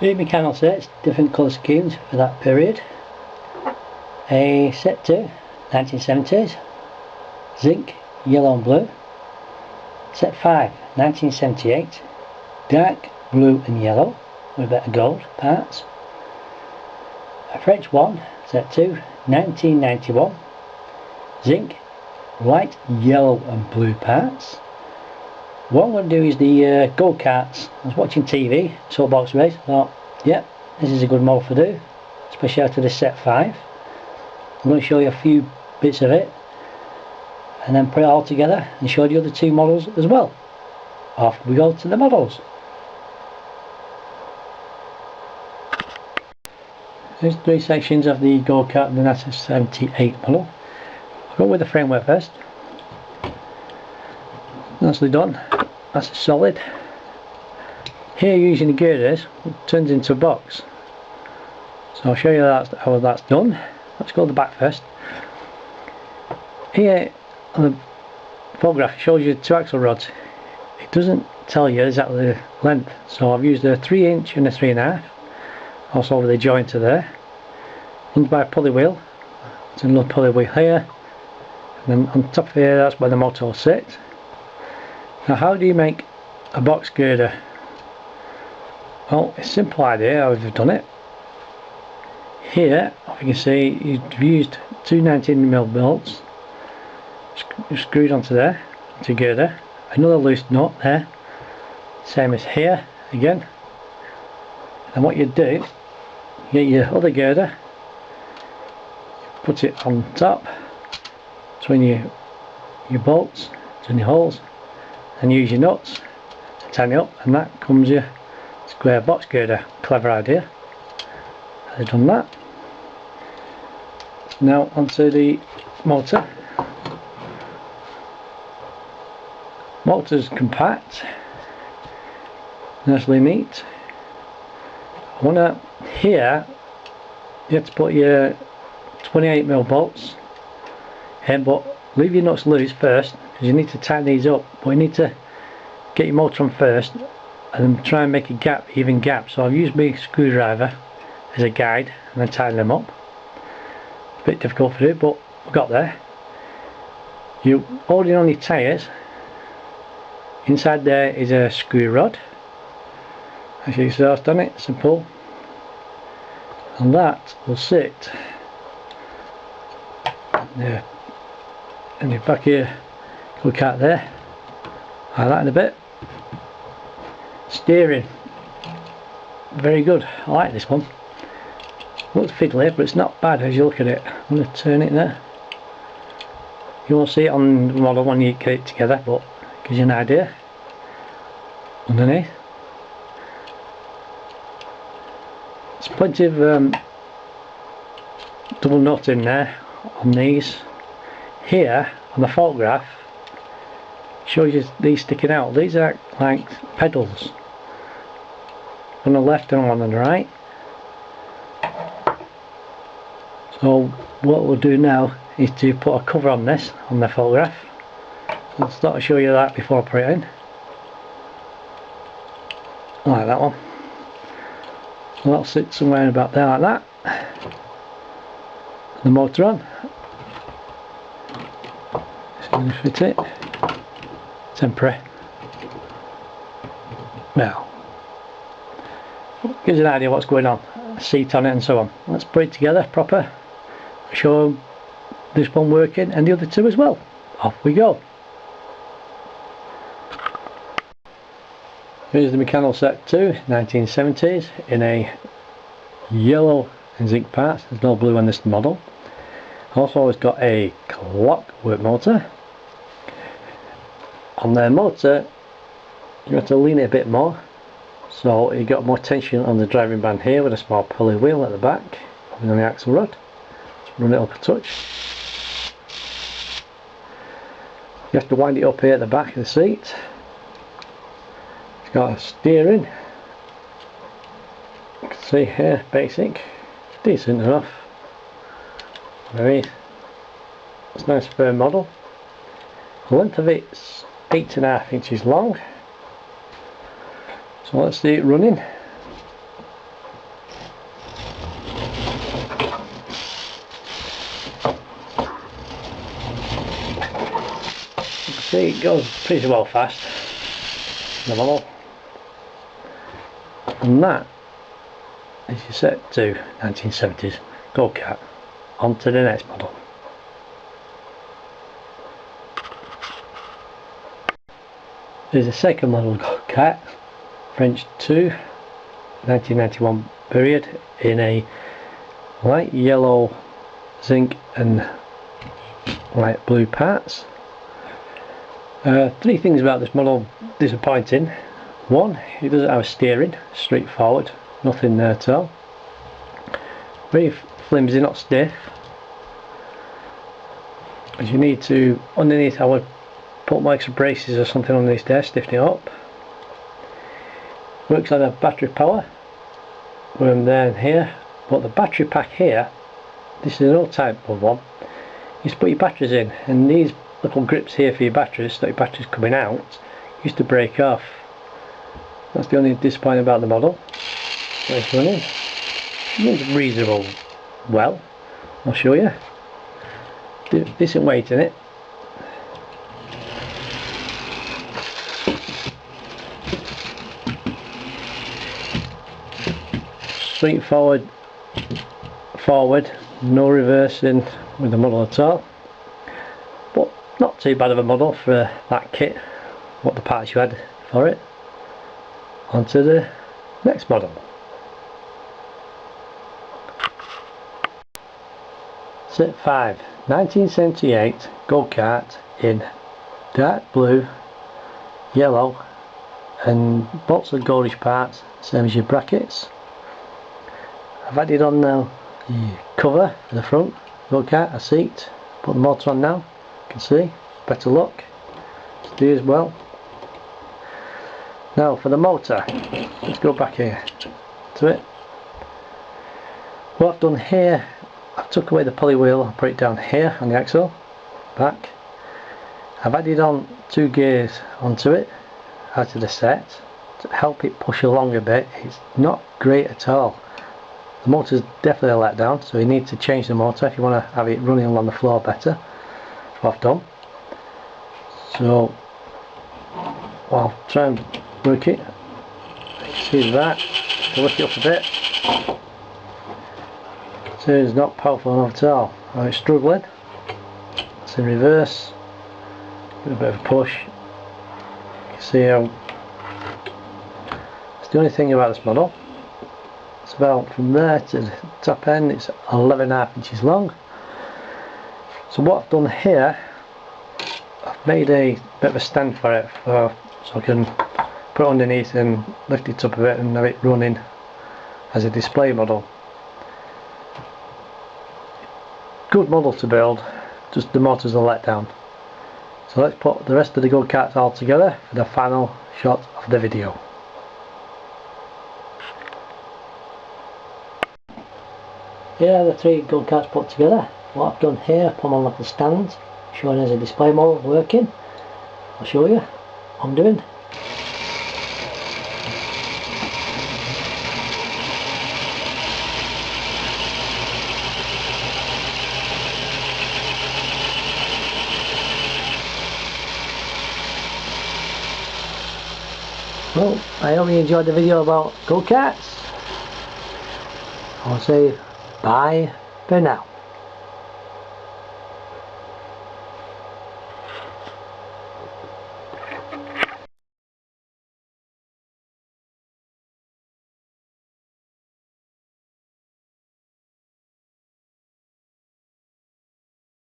Two Meccano sets, different colour schemes for that period. A set 2, 1970s, zinc, yellow and blue. Set 5, 1978, dark blue and yellow with a bit of gold parts. A French 1, set 2, 1991, zinc, white, yellow and blue parts. What I'm going to do is the go-karts. I was watching TV, soapbox race, I thought, yep, this is a good model to do, especially out of this set 5. I'm going to show you a few bits of it and then put it all together and show you the other 2 models as well. Off we go to the models. There's 3 sections of the go-kart and the s.m.g model. I'll go with the framework first. Nicely done, that's solid. Here using the girders, it turns into a box. So I'll show you how that's done. Let's go to the back first. Here on the photograph it shows you 2 axle rods. It doesn't tell you exactly the length, so I've used a 3" and a 3½. Also over the jointer there. Runs by a pulley wheel. There's another pulley wheel here. And then on top of here, that's where the motor will sit. Now how do you make a box girder? Well, it's a simple idea how we've done it. Here, if you can see, you've used 2 19mm bolts screwed onto there, to girder. Another loose nut there, same as here again. And what you do, you get your other girder, put it on top, between your bolts, between your holes, and use your nuts to tighten it up, and that comes your square box girder. Clever idea. I've done that. Now onto the motor. Motor's compact, nicely neat. Here you have to put your 28mm bolts in, but leave your nuts loose first because you need to tighten these up. But you need to get your motor on first and try and make a gap, even gap. So I've used my screwdriver as a guide and then tighten them up. It's a bit difficult to do, but we got there. You're holding on your tyres. Inside there is a screw rod. As you see, I've done it, simple. And that will sit there in the back here, go-kart there. Like that in a bit. Steering, very good. I like this one. Looks fiddly, but it's not bad as you look at it. I'm going to turn it there. You won't see it on the model when you get it together, but it gives you an idea. Underneath, there's plenty of double nut in there on these. Here on the photograph shows you these sticking out. These are like pedals on the left and on the right. So what we'll do now is to put a cover on this on the photograph. I'll start to show you that before I put it in. Like that one. So that'll sit somewhere about there like that. The motor on. Just going to fit it. Temporary. Well, gives you an idea what's going on. Seat on it and so on. Let's put it together proper. Show this one working and the other 2 as well. Off we go. Here's the Meccano set 2, 1970s, in a yellow and zinc parts. There's no blue on this model. Also it's got a clockwork motor. On the motor you have to lean it a bit more, so you got more tension on the driving band here with a small pulley wheel at the back and on the axle rod. Just run it up a touch. You have to wind it up here at the back of the seat. Got a steering, you can see here, basic, decent enough, it's a nice firm model. The length of it's 8.5 inches long, so let's see it running. See, it goes pretty well fast, the model. And that is your set 2 1970s go-kart. On to the next model. There's a second model go-kart, French 2, 1991 period, in a light yellow, zinc and light blue parts. Three things about this model disappointing. One, it doesn't have a steering, straightforward, nothing there at all. Very flimsy, not stiff. As you need to, underneath I would put my extra braces or something underneath there, stiffen it up. Works on a battery power, worm there and here, but the battery pack here, this is an old type of one, you just put your batteries in, and these little grips here for your batteries, so your batteries coming out, used to break off. That's the only disappointment about the model. So it's running. It runs reasonable well, I'll show you. Decent weight in it. Straightforward, forward, no reversing with the model at all. But not too bad of a model for that kit, what the parts you had for it. On to the next model. Set 5, 1978 go-kart in dark blue, yellow and lots of goldish parts, same as your brackets. I've added on now the cover for the front go-kart, a seat, put the motor on now, you can see, better look, steers well. Now for the motor, let's go back here to it. What I've done here, I've took away the pulley wheel and put it down here on the axle, back. I've added on 2 gears onto it, out of the set, to help it push along a bit. It's not great at all. The motor's definitely a letdown, so you need to change the motor if you want to have it running along the floor better. That's what I've done. So I'll try and work it. See that, to lift it up a bit. So it's not powerful enough at all. Now it's struggling. It's in reverse. Give it a bit of a push. You can see how it's the only thing about this model. It's about from there to the top end, it's 11.5 inches long. So what I've done here, I've made a bit of a stand for it, so I can put it underneath and lift it up a bit and have it running as a display model. Good model to build, just the motor's a letdown. So let's put the rest of the go-karts all together for the final shot of the video. Here are the 3 go-karts put together. What I've done here, put them on like the stands, showing as a display model working. I'll show you what I'm doing. Well, I hope you enjoyed the video about go-karts. I'll say bye for now.